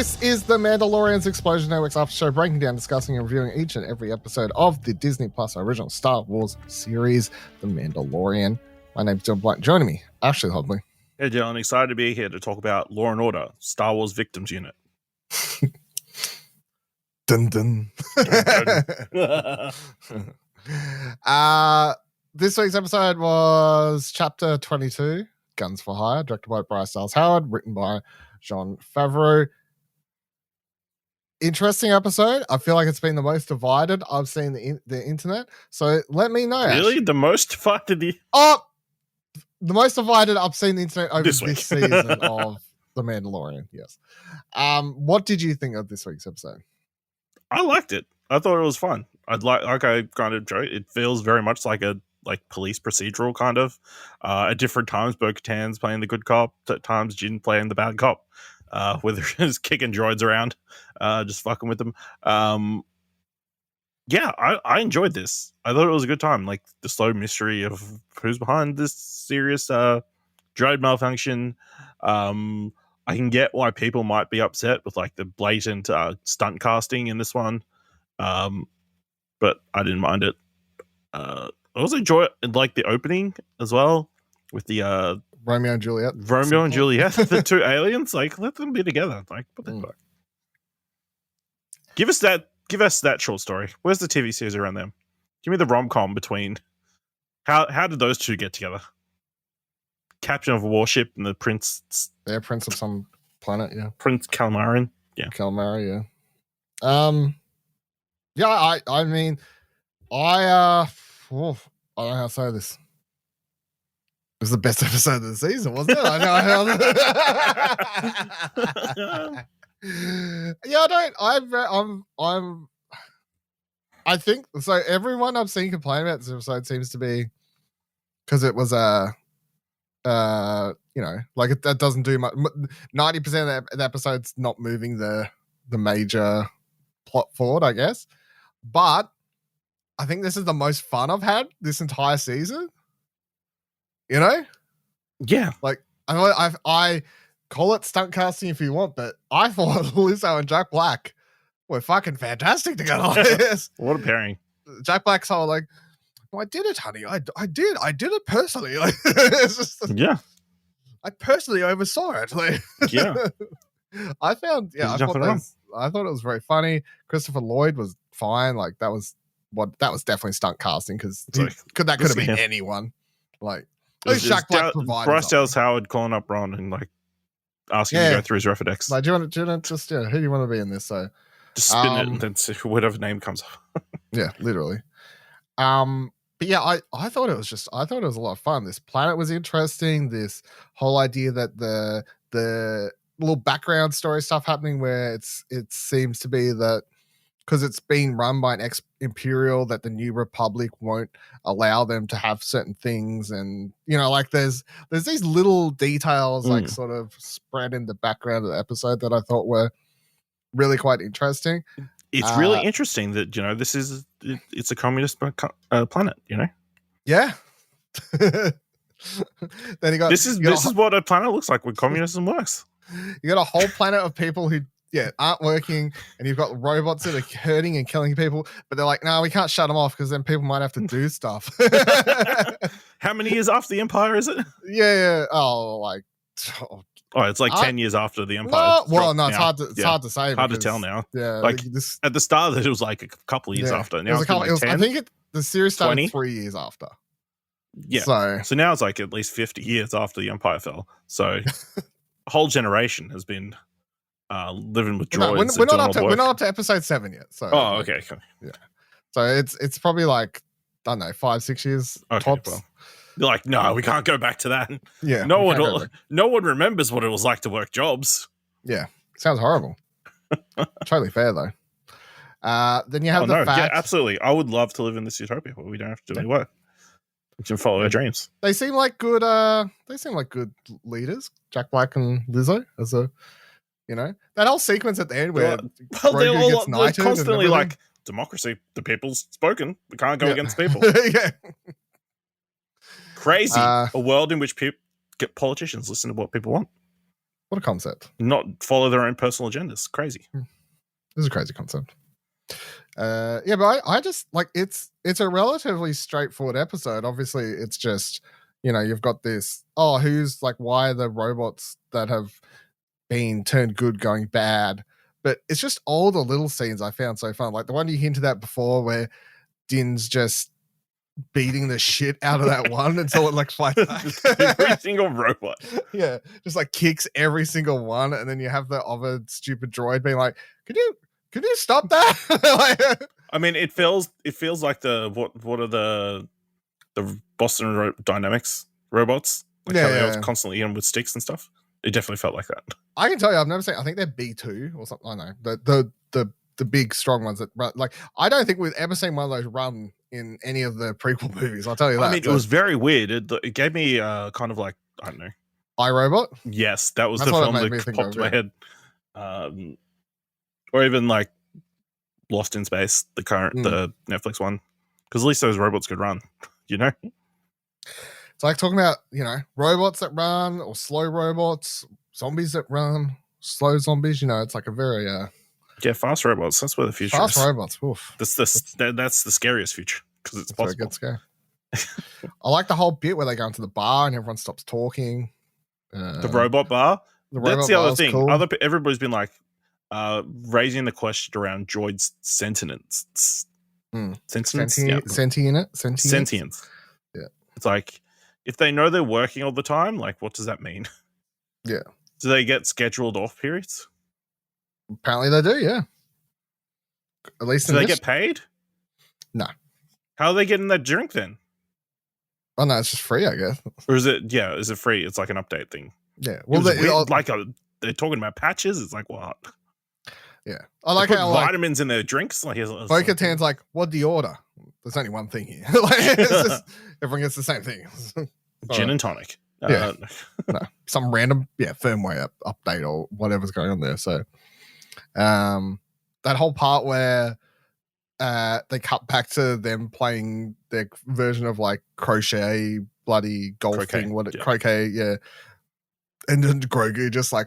This is the Mandalorian's Explosion Network's after show, breaking down, discussing, and reviewing each and every episode of the Disney Plus original Star Wars series, The Mandalorian. My name's Dylan Blunt. Joining me, Ashley Hodley. Hey, Dylan, excited to be here to talk about Law and Order, Star Wars Victims Unit. Dun dun. This week's episode was Chapter 22, Guns for Hire, directed by Bryce Howard, written by Jon Favreau. Interesting episode. I feel like it's been the most divided I've seen the internet. So let me know. Really? Ash. The most divided? The most divided I've seen the internet over this season of The Mandalorian. Yes. What did you think of this week's episode? I liked it. I thought it was fun. I kind of enjoyed it. It feels very much like a police procedural kind of. At different times, Bo-Katan's playing the good cop. At times, Jin playing the bad cop. Whether he's kicking droids around, just fucking with them. Yeah, I enjoyed this. I thought it was a good time. Like the slow mystery of who's behind this serious droid malfunction. I can get why people might be upset with like the blatant stunt casting in this one, but I didn't mind it. I also enjoy it, like the opening as well with the Romeo and Juliet, the two aliens. Like, let them be together. Like, what the fuck? Give us that short story. Where's the TV series around them? Give me the rom-com between. How did those two get together? Captain of a warship and the prince. Yeah, prince of some planet. Yeah, Prince Calamari. Yeah, Calamari. Yeah. Yeah. I mean, I don't know how to say this. It was the best episode of the season, wasn't it? I think so. Everyone I've seen complain about this episode seems to be because it was that doesn't do much. 90% of the episode's not moving the major plot forward, I guess. But I think this is the most fun I've had this entire season. You know? Yeah. Like, I call it stunt casting if you want, but I thought Lizzo and Jack Black were fucking fantastic together. What a pairing. Jack Black's whole like, I did it, honey. I did it personally. Like, it's just, yeah. I personally oversaw it. Like, yeah. I thought it was very funny. Christopher Lloyd was fine. Like, that was definitely stunt casting because that could have been anyone. Like, Bryce Dallas Howard calling up Ron and like asking him to go through his Rolodex. Like, do you want to just who do you want to be in this? So just spin it and then see whatever name comes up. Yeah, literally. But yeah, I thought it was a lot of fun. This planet was interesting. This whole idea that the little background story stuff happening where it seems to be that because it's being run by an ex-Imperial that the New Republic won't allow them to have certain things. And, you know, like there's these little details like sort of spread in the background of the episode that I thought were really quite interesting. It's really interesting that, you know, it's a communist planet, you know? Yeah. Then this is what a planet looks like when communism works. You got a whole planet of people who aren't working, and you've got robots that are hurting and killing people, but they're like, no, we can't shut them off because then people might have to do stuff. How many years after the Empire is it? Yeah. It's like 10 years after the Empire. It's hard to say. Hard to tell now. Yeah, like at the start, it was like a couple of years after. Now I think the series started 20? 3 years after. Yeah. So now it's like at least 50 years after the Empire fell. So a whole generation has been living with droids. We're not up to episode 7 yet. So okay. Yeah. So it's probably like, I don't know, 5-6 years tops. Well, you're like, no, we can't go back to that. Yeah. No one remembers what it was like to work jobs. Yeah. Sounds horrible. Totally fair though. Then you have fact. Yeah, absolutely. I would love to live in this utopia where we don't have to do any work. We can follow our dreams. They seem like good leaders, Jack Black and Lizzo, as a, you know, that whole sequence at the end where they're constantly like, democracy, the people's spoken. We can't go against people. Yeah. Crazy. A world in which politicians listen to what people want. What a concept. Not follow their own personal agendas. Crazy. This is a crazy concept. Yeah, but I just like it's a relatively straightforward episode. Obviously, it's just, you've got this, who's like, why are the robots that have been turned good going bad? But it's just all the little scenes I found so fun. Like the one you hinted at before where Din's just beating the shit out of that one until it like fights back. Every single robot. Yeah, just like kicks every single one, and then you have the other stupid droid being like, could you stop that? Like, I mean, it feels like what are the Boston Dynamics robots? Like how they were constantly in with sticks and stuff. It definitely felt like that. I can tell you, I've never seen. I think they're B2 or something. I know the big strong ones that run. Like, I don't think we've ever seen one of those run in any of the prequel movies. I'll tell you that. I mean, it was very weird. It gave me kind of like, I don't know, iRobot. Yes, that was the film that popped in my head. Or even like Lost in Space, the Netflix one, because at least those robots could run. It's like talking about robots that run or slow robots, zombies that run, slow zombies. It's like a very fast robots. That's where the future is. Fast robots. Oof. That's the scariest future because it's possible. Good scare. I like the whole bit where they go into the bar and everyone stops talking. The robot bar. That's the other thing. Cool. Everybody's been like raising the question around droids' sentience. Sentience. Yeah. It's like, if they know they're working all the time, like, what does that mean? Yeah. Do they get scheduled off periods? Apparently they do, yeah. At least do they get paid? No. How are they getting that drink then? Oh no, it's just free, I guess. Or is it? Yeah, is it free? It's like an update thing. Yeah. Well, they're talking about patches. It's like, what? Yeah, I like how vitamins in their drinks. Like, Bo-Katan's like, "What do you order?" There's only one thing here. Everyone gets the same thing. Gin and tonic. Yeah, no, some random firmware update or whatever's going on there. So, that whole part where they cut back to them playing their version of like crochet, bloody golf thing, croquet, yeah, and then Grogu just like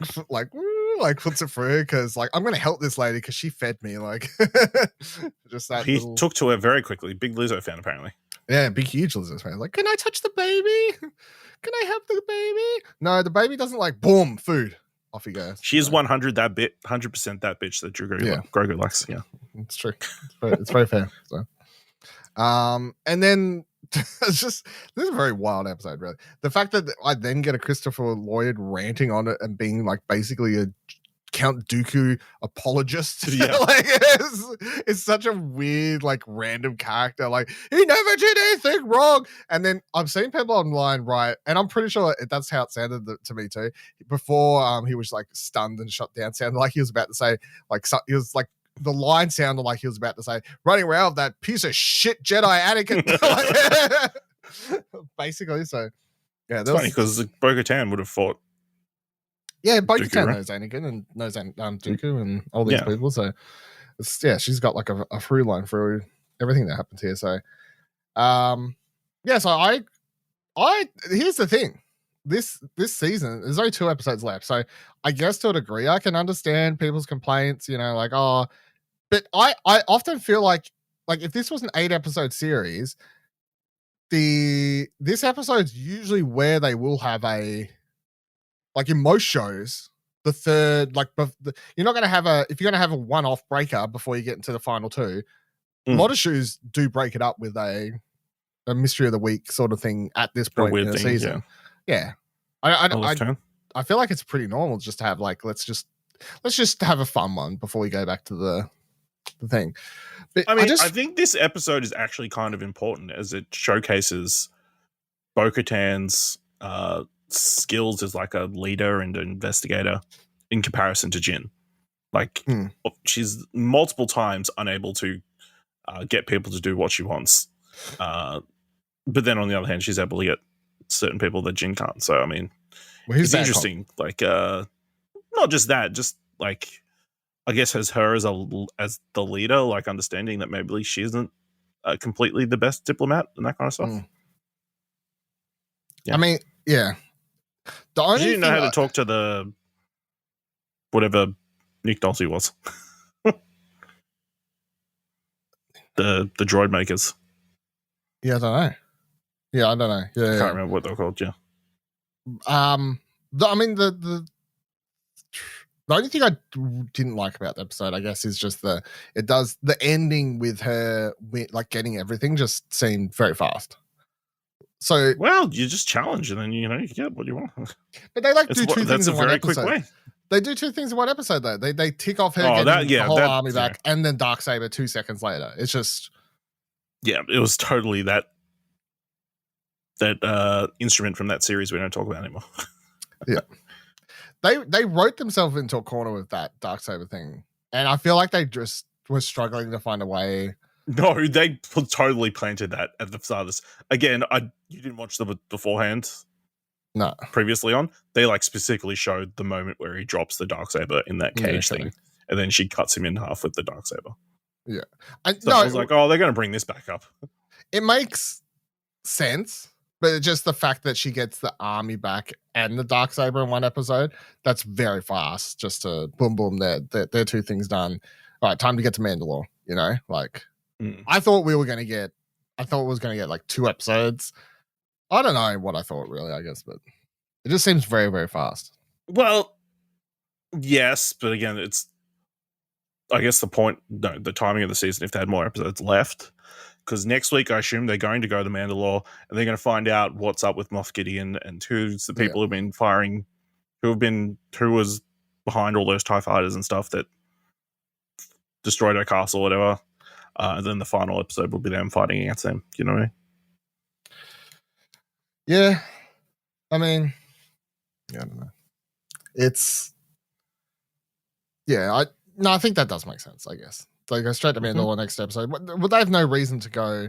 puts it through because like, I'm gonna help this lady because she fed me, like just that. He took to her very quickly. Big Lizzo fan, apparently. Yeah, big huge Lizzo fan. Like, can I touch the baby? Can I have the baby? No, the baby doesn't like. Boom, food. Off he goes. She is 100% that bitch that Grogu likes. Yeah, it's true. It's very fair. So, and then it's just, this is a very wild episode, really. The fact that I then get a Christopher Lloyd ranting on it and being like basically a Count Dooku apologist. Yeah. Like, it's such a weird, like, random character. Like, he never did anything wrong. And then I've seen people online, right? And I'm pretty sure that's how it sounded to me too. Before he was like stunned and shut down, sounded like he was about to say, like, he was like, the line sounded like he was about to say, running around with that piece of shit Jedi Anakin. Basically, so yeah. It's funny because Bo-Katan would have fought. Yeah, Bo-Katan knows Anakin and knows Dooku and all these people. So she's got like a through line through everything that happens here. So so I here's the thing. This season, there's only 2 episodes left. So I guess to a degree I can understand people's complaints, like, but I often feel like if this was an 8-episode series, this episode's usually where they will have a, like in most shows, the third, like you're not going to have if you're going to have a one-off breaker before you get into the final 2. A lot of shows do break it up with a mystery of the week sort of thing at this point in the season. Yeah. I feel like it's pretty normal just to have like, let's just have a fun one before we go back to the thing. But I mean, I think this episode is actually kind of important as it showcases Bo-Katan's skills as like a leader and an investigator in comparison to Jin. Like, she's multiple times unable to get people to do what she wants. But then on the other hand, she's able to get certain people that Jin can't. So, I mean, it's interesting. Like, not just that, just like, I guess as her as the leader, like understanding that maybe she isn't completely the best diplomat and that kind of stuff. Yeah. I mean, yeah. She didn't know how to talk to the whatever Nick Nolte was. the droid makers. Yeah, I don't know. Yeah, I don't know. Yeah, I can't remember what they're called. Yeah. The only thing I didn't like about the episode, I guess, is just the ending with her like getting everything just seemed very fast. So well, you just challenge and then you get what you want. But they do two things in one episode. Quick way. They do two things in one episode though. They tick off her getting the whole army back, and then Darksaber 2 seconds later. It's just it was totally that instrument from that series we don't talk about anymore. Yeah. They wrote themselves into a corner with that Darksaber thing. And I feel like they just were struggling to find a way. No, they totally planted that at the start of this. Again, you didn't watch them beforehand. No. Previously on. They like specifically showed the moment where he drops the Darksaber in that cage thing. And then she cuts him in half with the Darksaber. Yeah. I was like, oh, they're going to bring this back up. It makes sense. But just the fact that she gets the army back and the Darksaber in one episode, that's very fast. Just to boom, boom, they're two things done. All right, time to get to Mandalore, I thought we were going to get, like 2 episodes. I don't know what I thought really, I guess, but it just seems very, very fast. Well, yes, but again, it's, I guess the timing of the season, if they had more episodes left, because next week I assume they're going to go to Mandalore and they're going to find out what's up with Moff Gideon and who's the people who've been firing, who was behind all those TIE fighters and stuff that destroyed her castle or whatever. And then the final episode will be them fighting against them. You know what I mean? Yeah. I mean, I don't know. I think that does make sense, I guess. They go straight to Mandalore next episode. But they have no reason to go,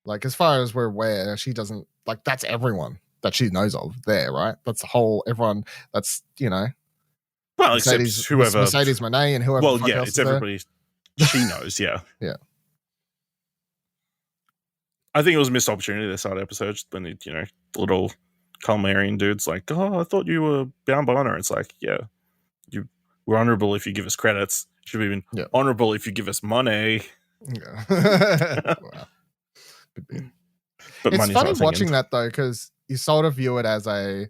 like, as far as we're aware, she doesn't, like, that's everyone that she knows of there, right? That's the whole, everyone that's, Well, Mercedes, except whoever. Mercedes Monet and whoever. Well, yeah, it's everybody she knows, yeah. Yeah. I think it was a missed opportunity this side episode when the little Calmarian dude's like, oh, I thought you were bound by honor. It's like, yeah, we're honorable if you give us credits. Should have been honorable if you give us money. Yeah. Wow. But it's funny watching that though, because you sort of view it as oh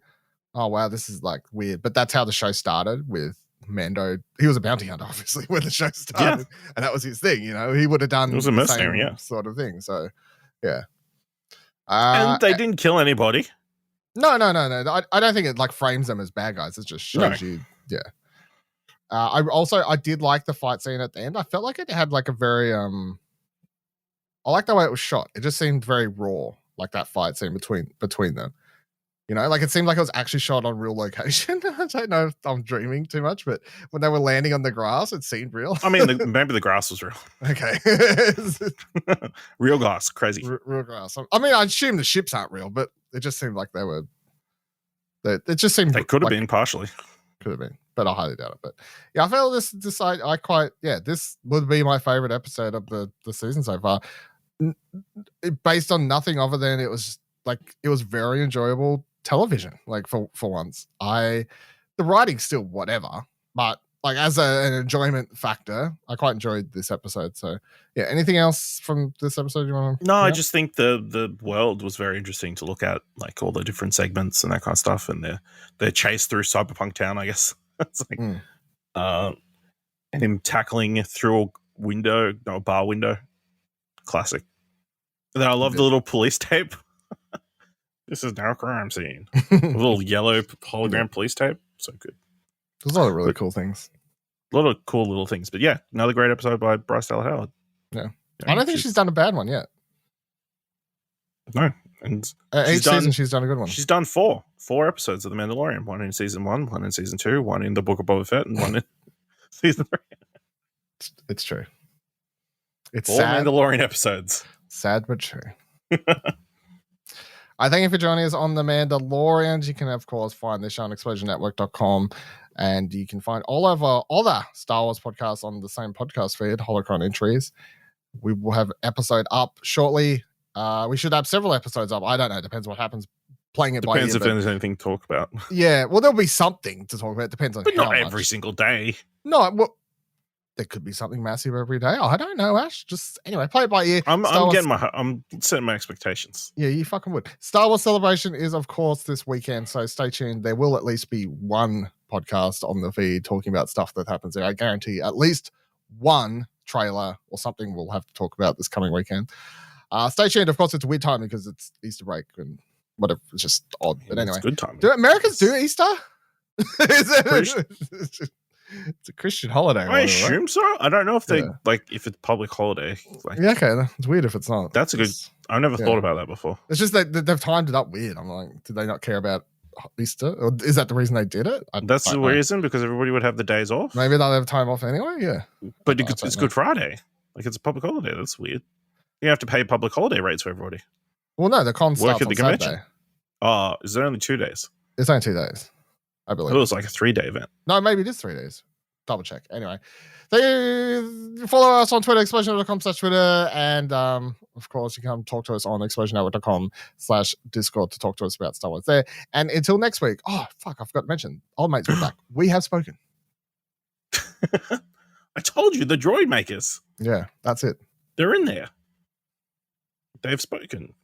wow, this is like weird. But that's how the show started with Mando. He was a bounty hunter, obviously, when the show started, and that was his thing. He would have done it was a mercenary, sort of thing. So yeah, and they didn't kill anybody. No. I don't think it like frames them as bad guys. It just shows you, yeah. I did like the fight scene at the end. I felt like it had like a very I like the way it was shot. It just seemed very raw, like that fight scene between them. Like it seemed like it was actually shot on real location. I don't know if I'm dreaming too much, but when they were landing on the grass, it seemed real. I mean, maybe the grass was real. Okay. Real grass, crazy. Real grass. I mean, I assume the ships aren't real, but it just seemed like they were. It just seemed they could have been partially. Could have been, but I highly doubt it. But yeah, I feel this this would be my favorite episode of the season so far. Based on nothing other than it was very enjoyable television. Like for once, the writing's still whatever, but like as an enjoyment factor, I quite enjoyed this episode. So yeah, anything else from this episode you want to? No, I just think the world was very interesting to look at, like all the different segments and that kind of stuff, and their chase through Cyberpunk Town. I guess it's like, and him tackling through a bar window, classic. And then I love the little police tape. This is now a crime scene. A little yellow hologram police tape. So good. There's a lot of really cool things. A lot of cool little things. But yeah, another great episode by Bryce Dallas Howard. Yeah. I don't think she's done a bad one yet. No. And each season she's done a good one. She's done four episodes of The Mandalorian. One in season 1, one in season 2, one in the Book of Boba Fett, and one in season 3. It's true. It's 4 sad. Mandalorian episodes. Sad but true. I thank you for joining us on The Mandalorian. You can, of course, find this show on ExplosionNetwork.com, and you can find all of our other Star Wars podcasts on the same podcast feed, Holocron Entries. We will have an episode up shortly. We should have several episodes up. I don't know. It depends what happens playing it Depends by if ear. there's anything to talk about. Yeah, well, there'll be something to talk about. It depends on But how not every much. single day. No, well, there could be something massive every day. I don't know, Ash. Just anyway, play it by ear. I'm setting my expectations. Yeah, you fucking would. Star Wars Celebration is, of course, this weekend, so stay tuned. There will at least be one podcast on the feed talking about stuff that happens there. I guarantee at least one trailer or something we'll have to talk about this coming weekend. Stay tuned. Of course, it's a weird time because it's Easter break and whatever. It's just odd. But anyway, it's good time. Do Americans do Easter? It's a Christian holiday. I assume so. I don't know if they if it's public holiday. Yeah, okay. It's weird if it's not. That's a good. I've never thought about that before. It's just that they've timed it up weird. I'm like, did they not care about Easter? Or is that the reason they did it? That's the reason, because everybody would have the days off. Maybe they'll have time off anyway. Yeah, but it's Good Friday. Like, it's a public holiday. That's weird. You have to pay public holiday rates for everybody. Well, no, the con starts work at the on convention. Saturday. Is there only 2 days? It's only 2 days, I believe. It was like a 3-day event. No, maybe it is 3 days. Double check. Anyway, follow us on Twitter, explosion.com/Twitter, and of course, you can come talk to us on explosionnetwork.com/Discord to talk to us about Star Wars there. And until next week, I forgot to mention, old mates, we're back. We have spoken. I told you, the droid makers. Yeah, that's it. They're in there. They've spoken.